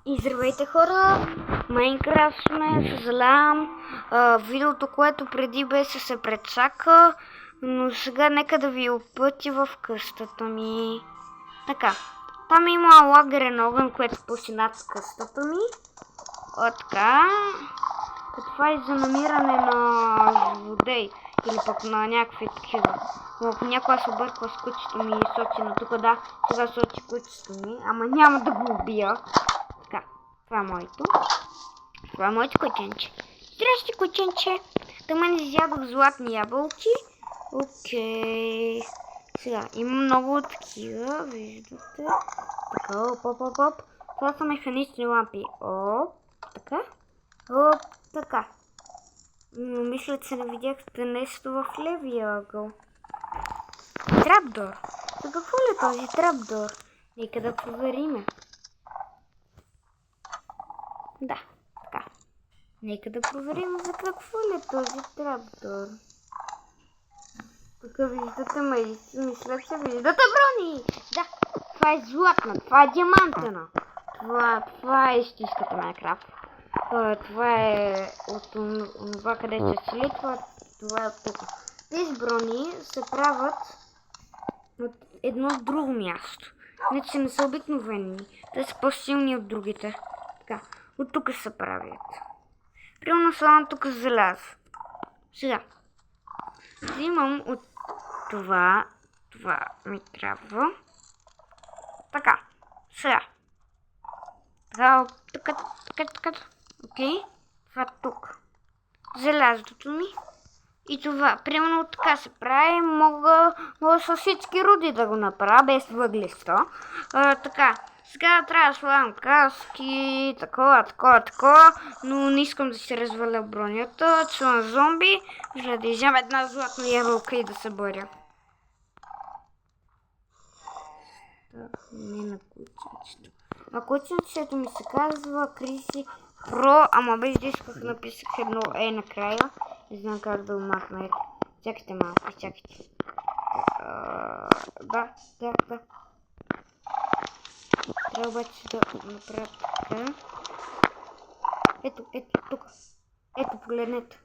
И здравейте хора, Майнкрафт сме, съжалявам, видеото, което преди беше се прецака, но сега нека да ви опътя в къщата ми. Така, там има лагерен огън, което пуси над къщата ми. Така, това е за намиране на водей или пък на някакви такива. Но ако някой се обърква с кучето ми и сочи на тук, да, сега сочи кучето ми, ама няма да го убия. Така, това е моето. Това е моето кученче. Здрасти, кученче. Тъма не изядох златни ябълки. Окей. Сега, има много такива, виждате. Така, оп. Това са механични лампи. Оп, така. Оп, така. Но мисля, че не видяхте нещо в левия ъгъл. Трапдор. За какво ли е този трапдор? Нека да провериме. Да, така. Нека да проверим за какво ли е този трапдор. Тук виждате мисля, че виждате брони. Да, това е златна, това е диамантена. Това е истинската Майнкрафт. Това е от това, където се слитва. Това е от тук. Тези брони се правят от едно друго място. Не, че не са обикновени. Те са по-силни от другите. Така, от тук се правят. Примерно само тук желязо. Сега. Взимам от това. Това ми трябва. Така. Сега. Така. Окей. Това тук. Желязото ми. И това. Примерно така се прави. Мога с всички руди да го направя, без въглища. Така. Сега трябва да слагам каски, такова, но не искам да си разваля бронята. Чувам зомби, за да изям една златна ябълка и да се боря. Не на кученцето. А кученцето ми се казва Криси Про, ама без да исках написах едно накрая. Не знам как да махна. Чакайте малко, чакайте. Да. Трябва обаче да направя така. Ето, тук. Ето, погледнете.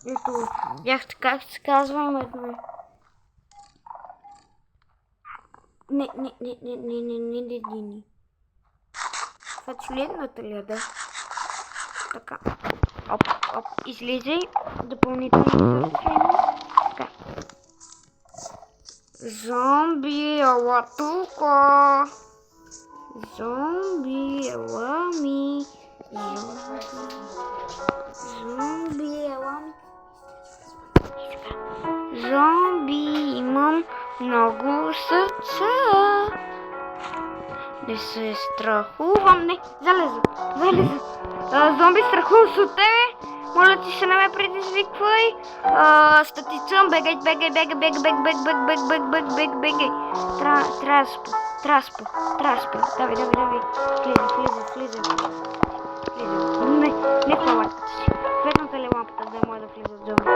Ето, бяхте как се казва, има едно. Не. Това члената ли е, да? Така. Оп, излизай. Допълнително съобщение. Така. Зомби, ела тука. Зомби, ела ми. Зомби, имам много сърца. Не се страхувам. Не, залеза. Зомби, страхувам се от тебе. Моля ти се, не ме предизвиквай. Статицъм, бегай. Трябва да спа. Давай. Влизай. Не в палатката си. Светната ли лампата, да може да влизат зомбите?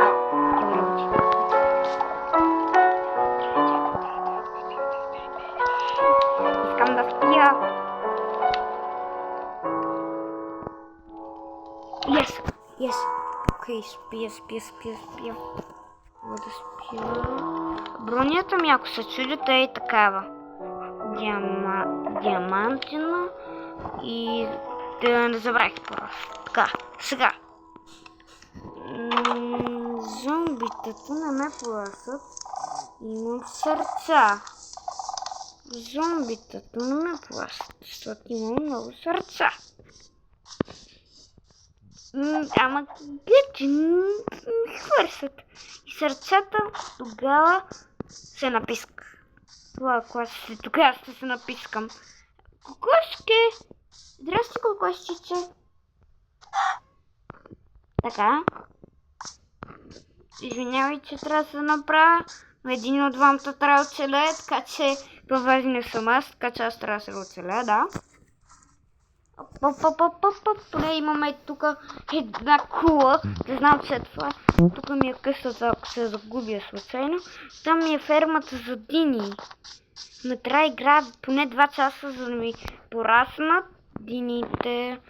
Искам да спя. Yes. Окей, спя. Мога да спя. Бронята ми, ако се чудите, е такава. Диамантина. И да не забравих просто. Така, сега. Зомбитата не ме плашат. Имам сърца. Зомбитата не ме плашат, защото имам много сърца. Ама гъчи ми хвърсат. И сърцата тогава се написках. Тогава ще се напискам. Кокошке! Здрасти, кокошчице! Така. Извинявай, че трябва да се направя, но един от двамата трябва да оцелее, така че това важно не съм аз, така че аз трябва да се оцелея, да. Поне имаме тук една кула. Не знам, че е това. Тук ми е късата, ако се загубя случайно. Там ми е фермата за дини. Ме трябва играят поне 2 часа, за да ми пораснат дините.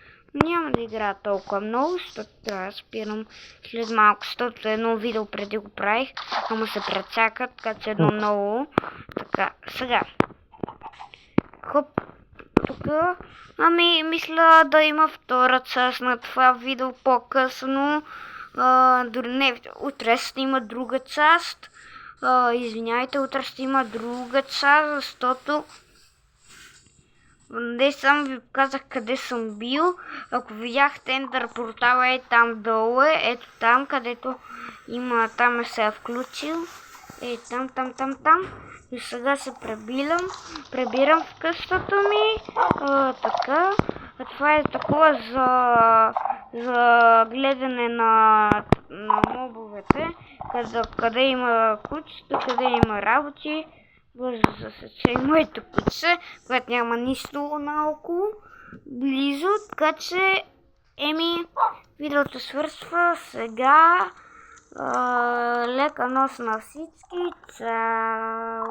Няма да играя толкова много, защото трябва да спирам след малко, защото едно видео преди го правих, ама се прецака, така че едно много. Така, сега. Хоп, тук. Ами, мисля да има втора част на това видео по-късно. Дори не, утре ще има друга част. Извинявайте, утре ще има друга част, защото не само ви показах къде съм бил. Ако видяхте Ендър портала е там долу, ето там, където има, там се е включил. Там. И сега се пребирам в къщата ми. Така. Това е такова за гледане на мобовете. Къде има кучета, къде има работи. Бързо засече и моето куче, което няма нищо наоколо близо, така че видеото свършва сега. Лека нощ на всички. Чао!